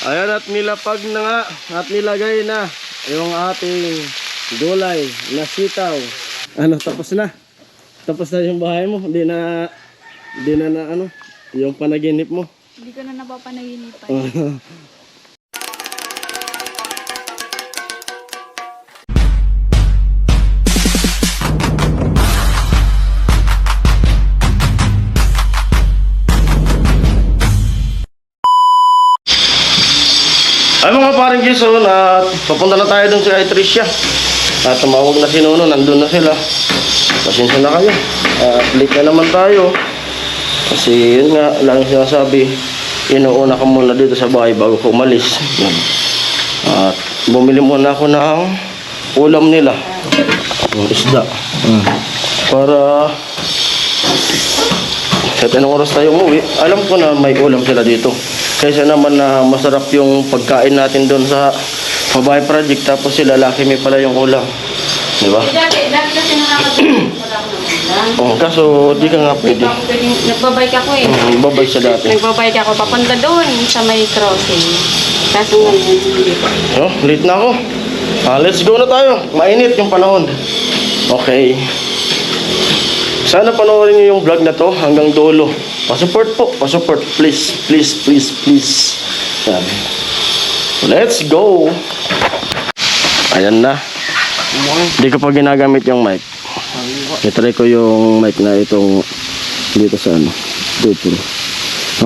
Ayan, at nilapag na nga at nilagay na yung ating gulay na sitaw. Ano, tapos na? Tapos na yung bahay mo? Hindi na ano, yung panaginip mo? Hindi ko na napapanaginipan. Ay mga paring Jason, at papunta na tayo dun sa Tricia. At tumawag na si Nono, nandun na sila. Pasensya na kayo. Late na naman tayo. Kasi yun nga, lang sinasabi, inuuna ka muna dito sa bahay bago ko umalis. Yan. At bumili muna ako ng ulam nila. Yung isda. Para kahit anong oras tayo umuwi, alam ko na may ulam sila dito. Kaysa naman na masarap yung pagkain natin doon sa Babae Project, tapos sila laki may pala yung ulam. Di ba? Dati kasi nakakatulong wala ako ng ulam. Kaso di ka nga pwede. Nagbabike ako eh. Babay sa dati. Nagbabike ako papunta doon sa may crossing. Kaso hindi ko. Late na ako. Let's go na tayo. Mainit yung panahon. Okay. Sana panoorin niyo yung vlog na to hanggang dulo. Pa-support po. Pa-support. Please. Please, please, please. Yan. Let's go. Ayan na. Hindi ko pa ginagamit yung mic. I-try ko yung mic na itong dito sa ano. Dito.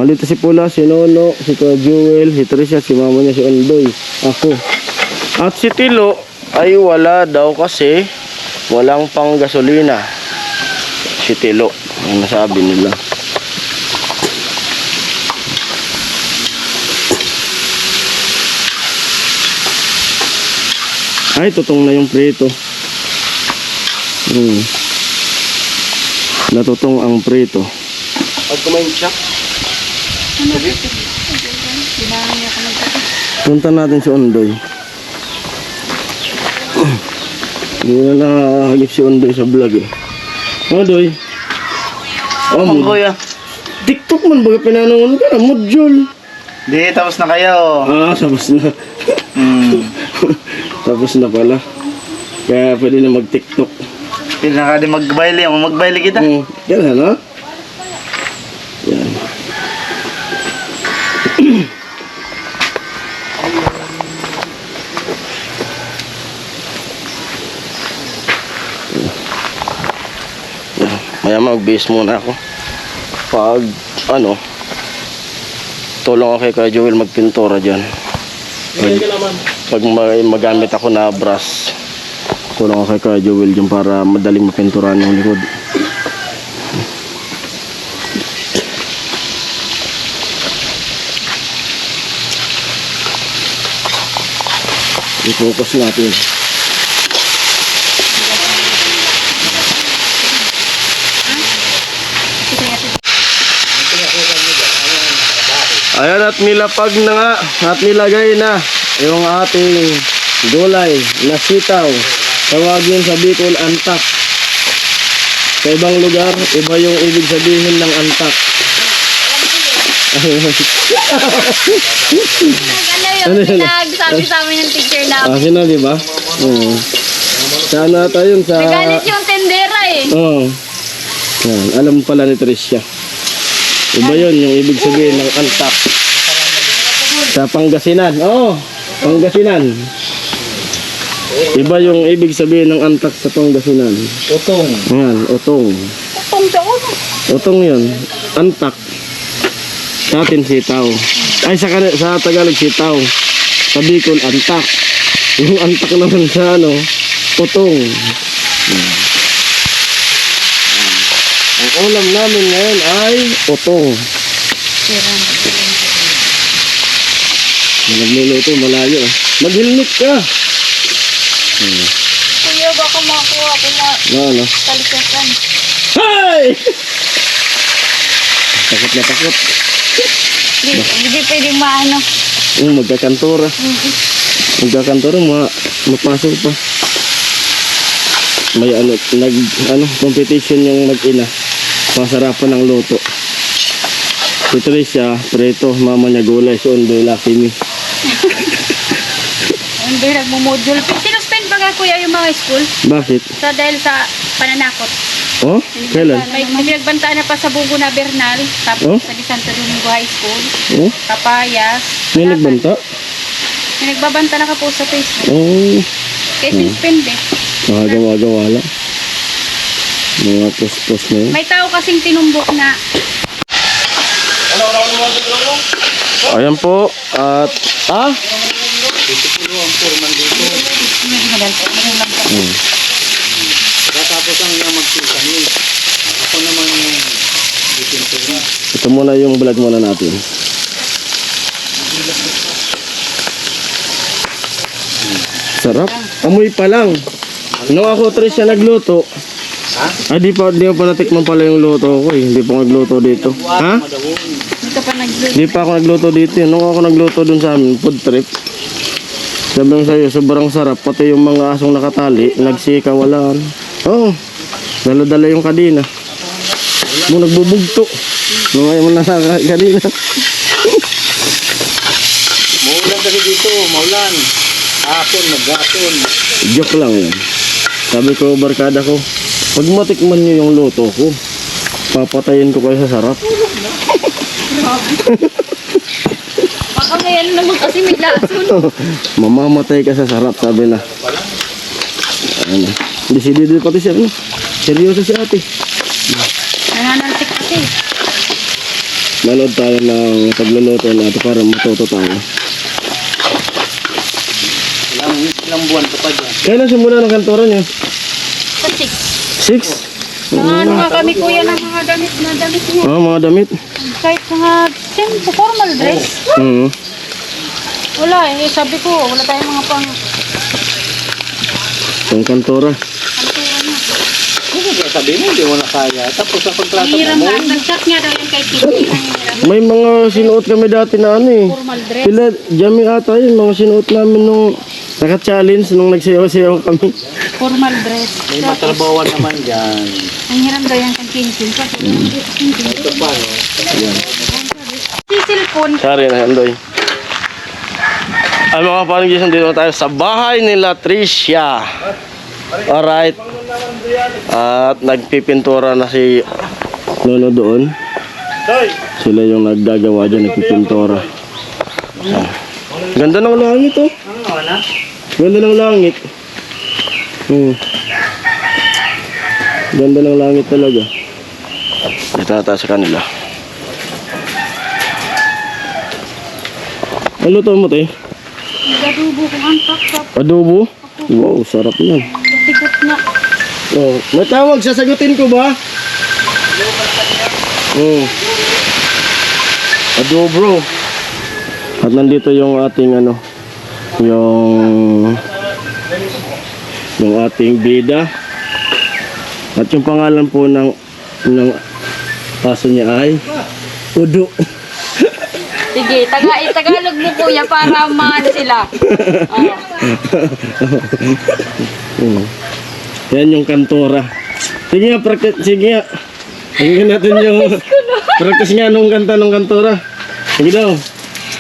Dito si Pula, si Nono, si Kuya Jewel, si Tricia, si mama niya, si Ondoy. Ako. At si Tilo ay wala daw kasi walang pang gasolina. Si Tilo, ang nasabi nila. Ay, tutong na yung prito. Natutong ang prito. Pag kumain siya. Punta natin si Ondoy. Hindi na nakahagip si Ondoy sa vlog eh. Ondoy. Kuya. TikTok man baga pinanungan ka na, module. Di, tapos na kayo. Tapos na. Tapos na pala. Kaya pwede na mag-TikTok. Pinaka di magbaili. Magbaili kita. Yan ha? Yan. Maya mag-base muna ako. Pag ano, tulong ako kay Kuya Joel magpintura dyan. Pag magamit ako na brush, tulong ako kay Kuya Joel dyan para madaling mapinturahan yung likod. I-focus natin. Ayan, at nilapag na nga at nilagay na yung ating gulay na sitaw. Tawagin sa Bicol antak. Sa ibang lugar, iba yung ibig sabihin ng antak. Ano yung nagsabi sa amin ng teacher namin? Sino, di ba? Sana tayo sa... Nagalit yung tendera eh. Yan, alam pala ni Tricia. Iba yun, yung ibig sabihin ng antak. Sa Pangasinan. Pangasinan. Iba yung ibig sabihin ng antak sa Pangasinan. Utong. Yan, utong. Utong sa ulo. Utong yun, antak. Sa atin sitaw. Ay, sa Tagalog sitaw. Sa Bicol, antak. Yung antak naman sa ano, utong. Ang ulam namin ngayon ay utong. Nagluluto, malayo. Mag-helmet ka. Kuya, baka makakuha ko Ano? talisasan. Hay! Takot na takot. Hindi pwede maano. Magkakantora. Magkakantora, mapasok pa. May competition yung mag-ina. Masarapan ng luto. Si Tricia, preto, mama niya gulay, si Ondoy, lucky me. Hindi, nagmumodule. Sinuspend ba nga kuya yung mga school? Bakit? Dahil sa pananakot. Oh? Kailan? May pinagbantaan na pa sa Bugo na Bernal. Tapos Oh? sa Santo Domingo High School. Oh? Kapayas. May nagbanta? May nagbabanta na ka po sa Facebook. Oh, Kaya sinuspend eh. nakagawa-gawa lang. Mga post-post na yun. May tao kasing tinumbok na Ayan po, at... Ah? Tapos ang yung magsisanin. Ako naman yung ipintura. Ito muna yung vlog muna natin. Sarap. Amoy pa lang. Nung ako, Tricia, nagluto. Ha? Di pa natikman pala yung luto ko eh. Hindi pa ako nagluto dito. Ha? hindi ka pa nag-vlog. Di pa ako nagluto dito eh. Nung ako nagluto dun sa amin, food trip. Sabi ko sa'yo, sobrang sarap. Pati yung mga asong nakatali, nagsika, walaan. Oo. Dala-dala yung kadina. Mo nagbubugto. Nung ayaw mo na kadina. Maulan kasi dito, maulan. Hapon, maghapon. Joke lang yan. Sabi ko, barkada ko, pag matikman nyo yung luto ko, papatayin ko kayo sa sarap. Baka ngayon naman kasi may lason. Mamamatay ka sa sarap, sabi na. Ano? Decidido pati siya. Ano? Seryoso si ate. Nananantik kasi. Manood tayo ng pagluluto natin para matuto tayo. Ilang buwan pa pa dyan. Kailan simula ng kantora niyo? Sa 6? 6. Mga ano nga kami kuya ng mga damit na damit niya. Mga damit? Kahit mga formal dress. Oo. Wala eh. Sabi ko, wala tayong mga pang Yung kantora. kantura na. Ano ba sabi mo, hindi mo na kaya. Tapos ang kontrata Ang hiram mo, na. Nag-chat nga daw yung kay Tito. Ang hiram. May mga sinuot kami dati na ano eh. Formal dress. Sila, Jami ata yun, mga sinuot namin nung naka-challenge nung nagsayaw-sayaw kami. Formal dress. may matrabawan naman dyan. Ang hiram daw yung kay Kinkin. Kasi Ito pa, no? si cellphone. Sorry na, Andoy. Ay mga panigis, dito na tayo sa bahay nila Tricia. Alright. At nagpipintura na si Lolo doon. Sila yung naggagawa dyan, nagpipintura. Ah. Ganda ng langit oh. Ano na? Ganda ng langit. Ganda ng langit talaga. Dito na tayo sa kanila. Ano luto mo te? Gadubo kong antak sa Adobo? Wow, sarap yan. tigot na. Oh, may tawag, sasagutin ko ba? Adobo. At nandito yung ating ano, yung ating bida. At yung pangalan po ng aso niya ay Udo. Sige, Tagalog mo kuya para maano sila. Yan yung kantora. Sige nga, practice. Sige nga. Tingnan natin yung practice nga nung kanta ng kantora. Sige daw.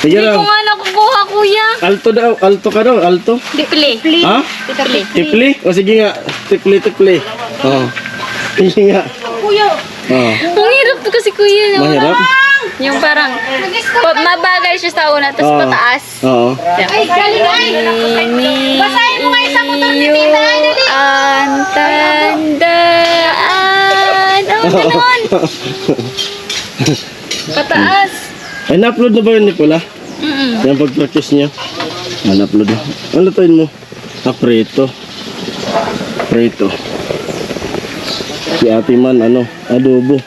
Sige Hindi daw. ko nga nakukuha kuya. Alto daw. Alto ka daw. Alto. Dipli. Ha? Dipli. Tipli? O sige nga. Tipli. Oh. Sige nga. Kuya. Oh. Ang hirap to kasi kuya. Mahirap? Yung parang mabagal siya sa una, tapos Oo. pataas. Oo. Ay, galing ay! Basahin mo nga isang motor ni Tita. Antandaan. Oh, ganon. Pataas. Ay, na-upload na ba yun, Nicola? Yung pag-practice niya? Na-upload na. Ano lutuin mo? Preto. Si Ate Man, ano, adobo.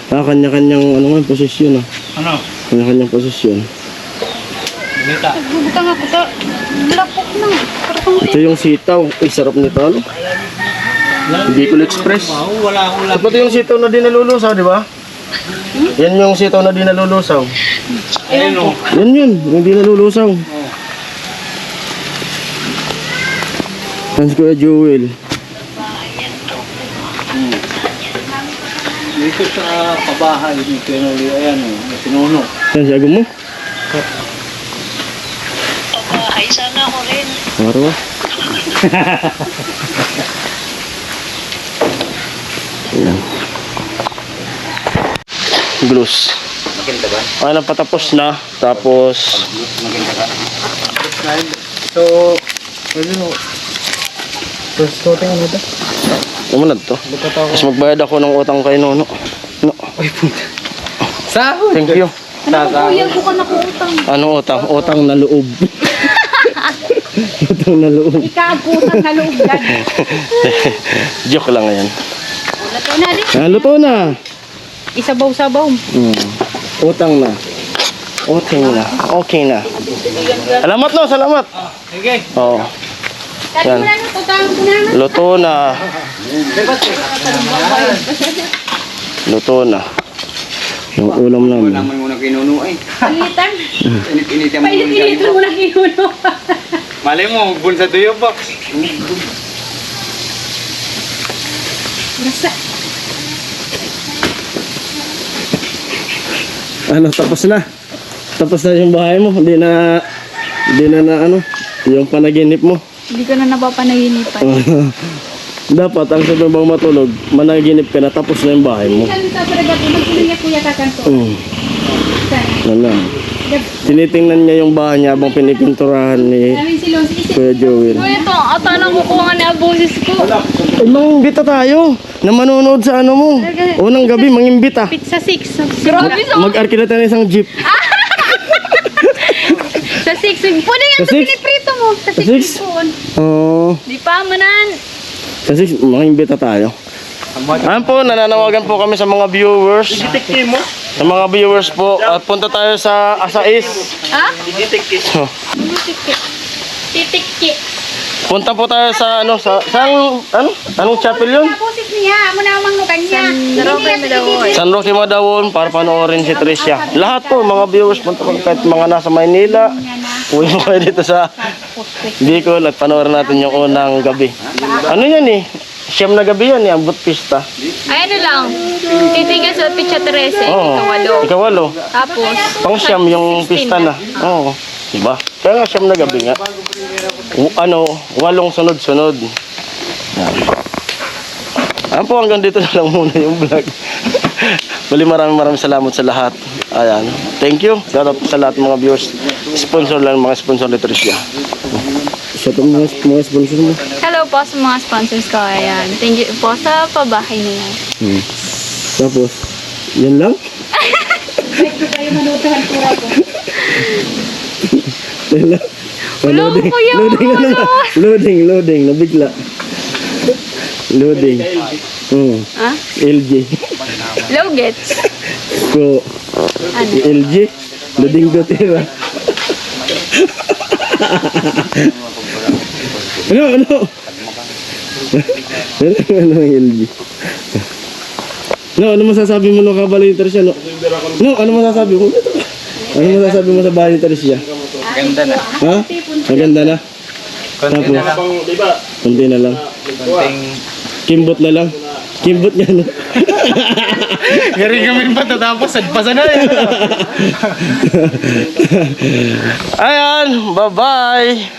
Kanya-kanyang, ano nga, posisyon, ah. Ano? Kanya-kanyang posisyon. Binita. Butang ako sa lapok na. Parang Ito yung sitaw. Ay, sarap nito, ano? Bicol Express. Wow, wala akong Ito pati yung sitaw na di nalulusaw, di ba? Yan yung sitaw na di nalulusaw. Ayun o. Yan yun, yung di nalulusaw. Yan si Kuya Jewel. Dito sa pabahay ni Pinoli, ayan o, may pinuno. Saan siya mo? Ay, sana ako rin. Maro. Ayan. Glues. Maganda ba? Ay, napatapos na. Tapos, Maganda ka. So, ano, first coating ano ito? umunad to. Tapos magbayad ako ng utang kay Nono. No. Ay, puta. Sahod! Thank you. Ano ko kuya, ko ka nakuutang. Ano utang? Utang na loob. Utang na loob. Ikabutan na loob yan. Joke lang yan. Wala to na rin. Luto na. Isabaw-sabaw. Utang na. Okay na. Okay na. Salamat no, salamat. Okay. Oo. Kali mo na no, tutang ko na. Luto na. Luto na. Yung ulam namin. Naman muna kinuno ay. Palitan. Init-init yung mga Palitan mo na kinuno. Malay mo, bulsa tuyo box. Basta. Ano, tapos na. Tapos na yung bahay mo. Hindi na ano, yung panaginip mo. Hindi ko na napapanaginipan. Dapat ang sabi bang matulog, managinip ka na tapos na yung bahay mo. Saan sa paragat? Magkunin niya kuya kakanto. Saan? Wala. Tinitingnan niya yung bahay niya habang pinipinturahan ni Namin si Lonsi. Kuya Joel. Kuya to, ata lang kukuha ni aboses ko. Ay, mangimbita tayo na manonood sa ano mo. Unang gabi, mangimbita. Pizza 6. Grabe sa Mag-arkila tayo ng isang jeep. Sa 6. Pwede nga Sa ito six? piniprito mo. Sa Sa 6 six? doon. Oo. Di pa manan. Kasi mangimbita tayo. Ayan po, nananawagan po kami sa mga viewers. Sa mga viewers po. At punta tayo sa Asais. Ha? So, Titikki. punta po tayo sa ano, anong chapel yun? Aboses niya. Muna amang nukan niya. San Roque Medawon. San Roque Madawon para panoorin si Tricia. Lahat po, mga viewers, punta po kahit mga nasa Maynila. Uwi mo kayo dito sa Bicol at panoorin natin yung unang gabi. Ano yan eh? Siyam na gabi yan eh, ambot pista. Ay, ano lang. Titingin sa Picha 13. Oo. Ikawalo. Tapos, Pang siyam yung pista na. Oo. Diba? Kaya nga siyam na gabi nga. Walong sunod-sunod. Yan. Ayan po, hanggang dito na lang muna yung vlog. Muli maraming salamat sa lahat. Ayan. Thank you. Shout out sa lahat ng mga viewers. Sponsor lang, mga sponsor ni Tricia. Shout out mga sponsor mo. hello po sa mga sponsors ko. Ayan. Thank you po sa pabahay niya. Tapos, yan lang? Yan lang. Wala ko kuya, Loading, nabigla. Loading. Ha? LG. Low gets. Ko. LG. Loading ko tira. Ano? Ano LG? No, ano masasabi mo nung kabalo ni Tricia? No, ano masasabi mo? Ano masasabi mo sa bahay ni Tricia? Ganda na. Ha? Maganda na? Konti na lang. Kunti na lang. Konting... Kimbot na lang. Kimbot niya na. Gari kami pa tatapos. Sadpasa na eh. Ayan, bye-bye.